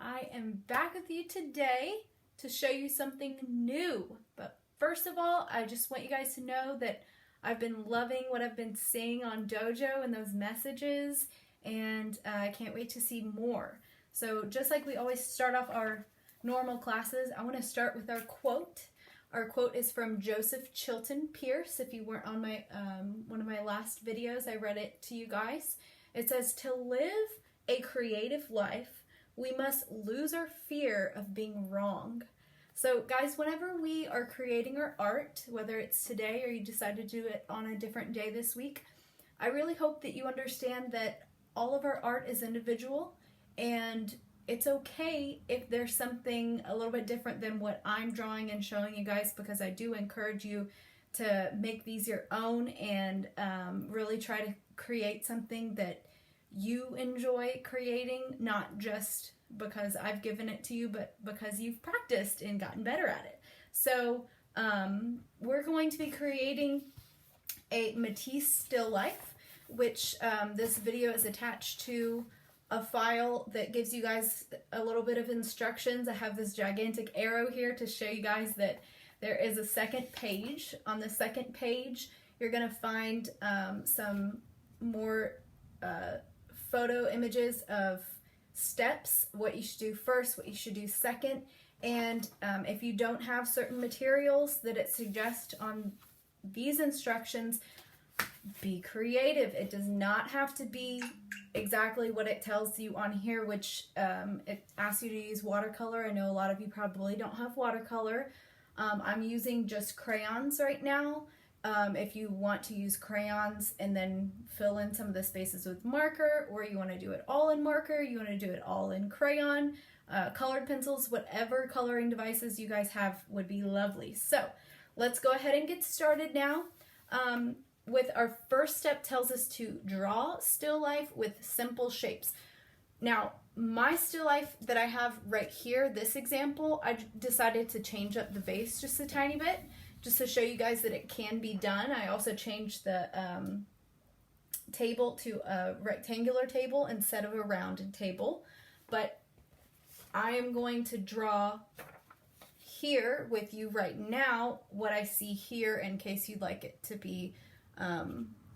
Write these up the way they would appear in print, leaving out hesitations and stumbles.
I am back with you today to show you something new. But first of all, I just want you guys to know that I've been loving what I've been seeing on Dojo and those messages, and I can't wait to see more. So just like we always start off our normal classes, I want to start with our quote. Our quote is from Joseph Chilton Pierce. If you weren't on my one of my last videos, I read it to you guys. It says, "To live a creative life, we must lose our fear of being wrong." So guys, whenever we are creating our art, whether it's today or you decide to do it on a different day this week, I really hope that you understand that all of our art is individual, and it's okay if there's something a little bit different than what I'm drawing and showing you guys, because I do encourage you to make these your own and really try to create something that you enjoy creating, not just because I've given it to you, but because you've practiced and gotten better at it. So we're going to be creating a Matisse still life, which this video is attached to a file that gives you guys a little bit of instructions. I have this gigantic arrow here to show you guys that there is a second page. On the second page, you're going to find some more photo images of steps, what you should do first, what you should do second, and if you don't have certain materials that it suggests on these instructions, be creative. It does not have to be exactly what it tells you on here, which it asks you to use watercolor. I know a lot of you probably don't have watercolor. I'm using just crayons right now. If you want to use crayons and then fill in some of the spaces with marker, or you want to do it all in marker, you want to do it all in crayon, colored pencils, whatever coloring devices you guys have would be lovely. So let's go ahead and get started now. With our first step tells us to draw still life with simple shapes. Now, my still life that I have right here, this example, I decided to change up the vase just a tiny bit, just to show you guys that it can be done. I also changed the table to a rectangular table instead of a rounded table. But I am going to draw here with you right now what I see here, in case you'd like it to be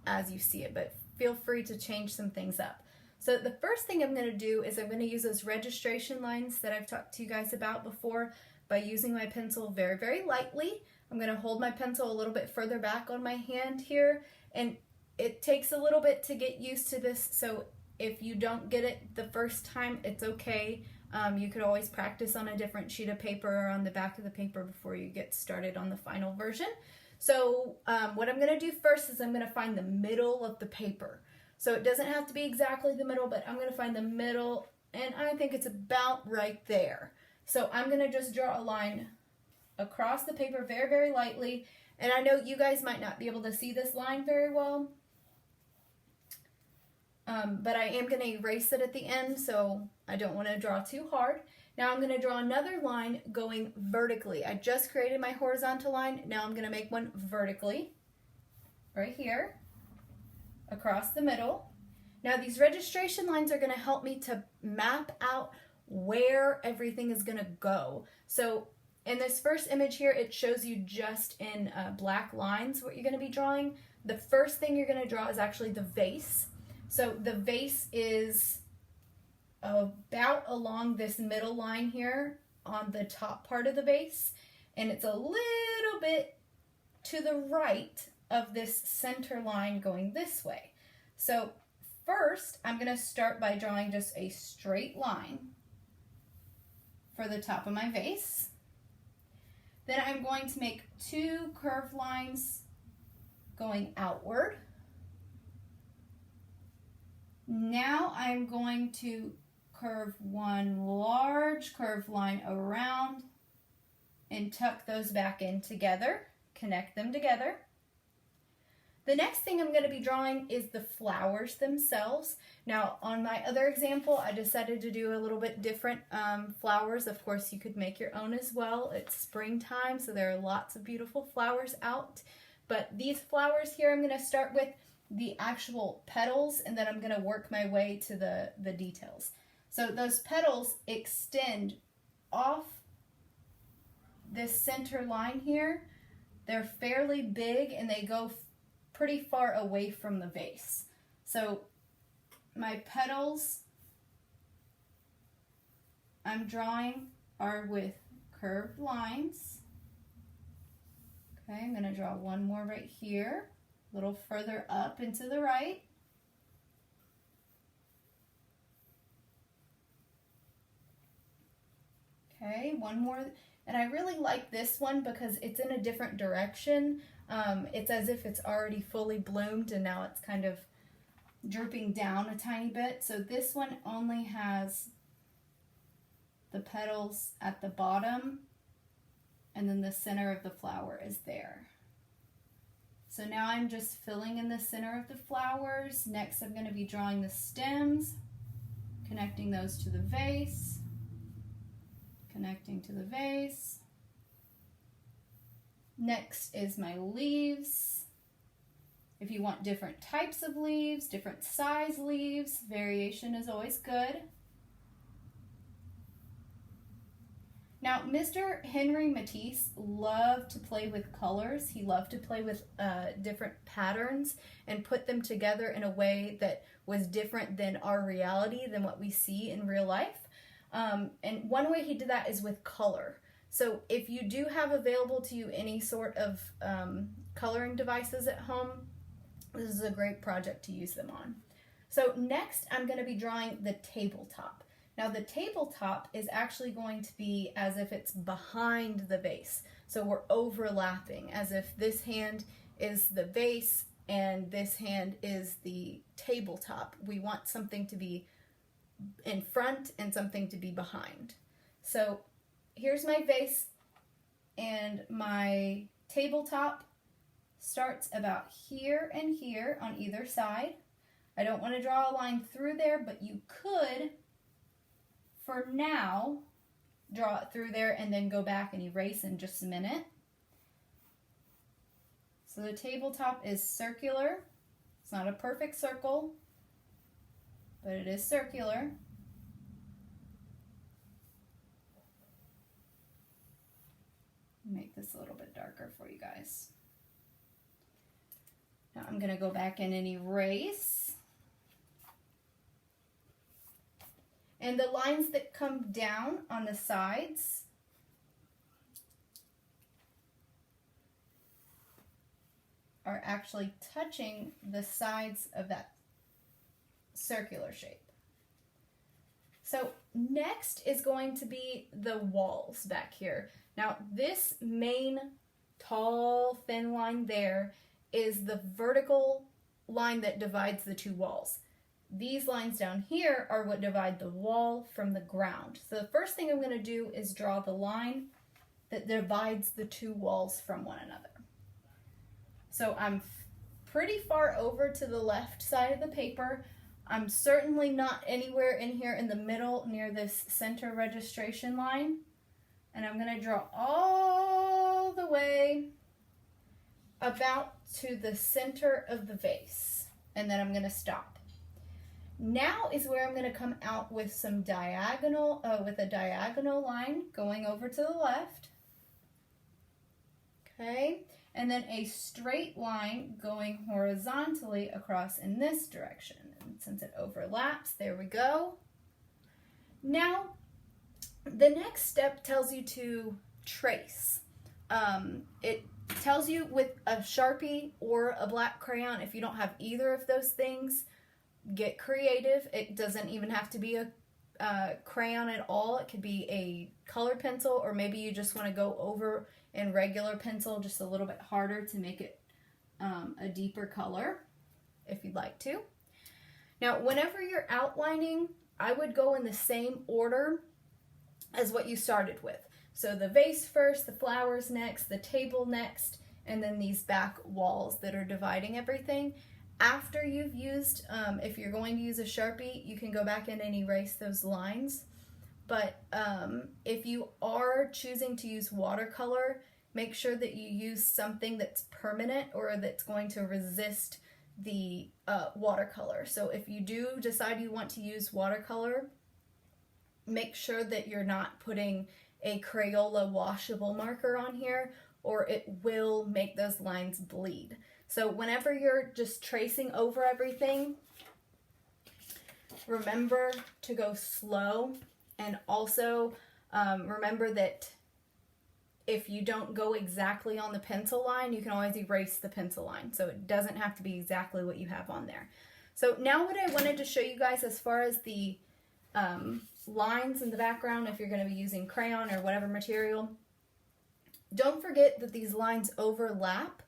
as you see it, but feel free to change some things up. So the first thing I'm going to do is I'm going to use those registration lines that I've talked to you guys about before by using my pencil very, very lightly. I'm going to hold my pencil a little bit further back on my hand here, and it takes a little bit to get used to this, so if you don't get it the first time, it's okay. You could always practice on a different sheet of paper or on the back of the paper before you get started on the final version. So what I'm going to do first is I'm going to find the middle of the paper. So it doesn't have to be exactly the middle, but I'm going to find the middle, and I think it's about right there. So I'm going to just draw a line across the paper very, very lightly. And I know you guys might not be able to see this line very well, but I am going to erase it at the end, so I don't want to draw too hard. Now I'm going to draw another line going vertically. I just created my horizontal line. Now I'm going to make one vertically, right here, across the middle. Now these registration lines are going to help me to map out where everything is going to go. So in this first image here, it shows you just in black lines what you're going to be drawing. The first thing you're going to draw is actually the vase. So the vase is about along this middle line here on the top part of the vase, and it's a little bit to the right of this center line going this way. So first, I'm going to start by drawing just a straight line for the top of my vase. Then I'm going to make two curved lines going outward. Now I'm going to curve one large curved line around and tuck those back in together, connect them together. The next thing I'm going to be drawing is the flowers themselves. Now on my other example, I decided to do a little bit different flowers. Of course, you could make your own as well. It's springtime, so there are lots of beautiful flowers out. But these flowers here, I'm going to start with the actual petals, and then I'm going to work my way to the details. So those petals extend off this center line here. They're fairly big and they go pretty far away from the vase. So my petals I'm drawing are with curved lines. Okay, I'm going to draw one more right here, a little further up and to the right. Okay, one more, and I really like this one because it's in a different direction. It's as if it's already fully bloomed and now it's kind of drooping down a tiny bit. So this one only has the petals at the bottom and then the center of the flower is there. So now I'm just filling in the center of the flowers. Next I'm going to be drawing the stems, connecting those to the vase. Connecting to the vase. Next is my leaves. If you want different types of leaves, different size leaves, variation is always good. Now, Mr. Henry Matisse loved to play with colors. He loved to play with different patterns and put them together in a way that was different than our reality, than what we see in real life. And one way he did that is with color. So if you do have available to you any sort of coloring devices at home, this is a great project to use them on. So next I'm going to be drawing the tabletop. Now the tabletop is actually going to be as if it's behind the vase. So we're overlapping, as if this hand is the vase and this hand is the tabletop. We want something to be in front and something to be behind. So here's my vase, and my tabletop starts about here and here on either side. I don't want to draw a line through there, but you could, for now, draw it through there and then go back and erase in just a minute. So the tabletop is circular. It's not a perfect circle, but it is circular. Make this a little bit darker for you guys. Now I'm going to go back in and erase. And the lines that come down on the sides are actually touching the sides of that circular shape. So next is going to be the walls back here. Now this main tall thin line there is the vertical line that divides the two walls. These lines down here are what divide the wall from the ground. So the first thing I'm going to do is draw the line that divides the two walls from one another. So I'm pretty far over to the left side of the paper. I'm certainly not anywhere in here in the middle near this center registration line. And I'm going to draw all the way about to the center of the vase. And then I'm going to stop. Now is where I'm going to come out with some diagonal, with a diagonal line going over to the left. Okay. And then a straight line going horizontally across in this direction. And since it overlaps, there we go. Now, the next step tells you to trace. It tells you with a Sharpie or a black crayon. If you don't have either of those things, get creative. It doesn't even have to be a crayon at all. It could be a colored pencil, or maybe you just want to go over in regular pencil just a little bit harder to make it a deeper color if you'd like to. Now, whenever you're outlining, I would go in the same order as what you started with. So the vase first, the flowers next, the table next, and then these back walls that are dividing everything. After you've used, if you're going to use a Sharpie, you can go back in and erase those lines. But if you are choosing to use watercolor, make sure that you use something that's permanent or that's going to resist the watercolor. So if you do decide you want to use watercolor, make sure that you're not putting a Crayola washable marker on here, or it will make those lines bleed. So whenever you're just tracing over everything, remember to go slow, and also remember that if you don't go exactly on the pencil line, you can always erase the pencil line. So it doesn't have to be exactly what you have on there. So now what I wanted to show you guys as far as the lines in the background, if you're going to be using crayon or whatever material, don't forget that these lines overlap.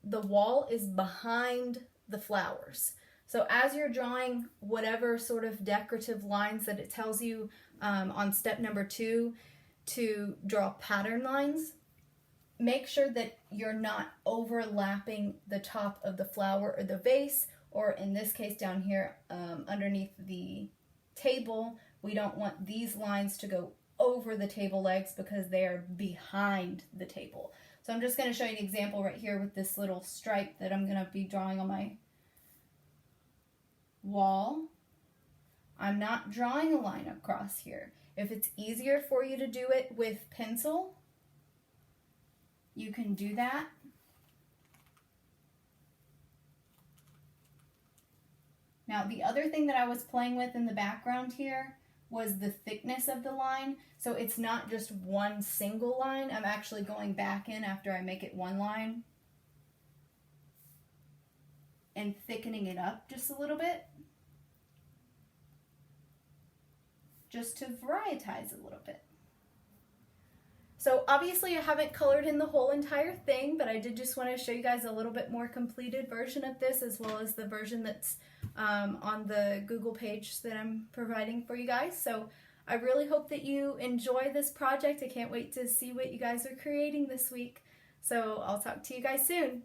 The wall is behind the flowers. So as you're drawing whatever sort of decorative lines that it tells you on step number 2 to draw pattern lines, make sure that you're not overlapping the top of the flower or the vase, or in this case down here underneath the table. We don't want these lines to go over the table legs because they are behind the table. So I'm just going to show you an example right here with this little stripe that I'm going to be drawing on my wall. I'm not drawing a line across here. If it's easier for you to do it with pencil, you can do that. Now, the other thing that I was playing with in the background here was the thickness of the line. So it's not just one single line. I'm actually going back in after I make it one line and thickening it up just a little bit, just to varietize a little bit. So obviously I haven't colored in the whole entire thing, but I did just want to show you guys a little bit more completed version of this, as well as the version that's on the Google page that I'm providing for you guys. So I really hope that you enjoy this project. I can't wait to see what you guys are creating this week. So I'll talk to you guys soon.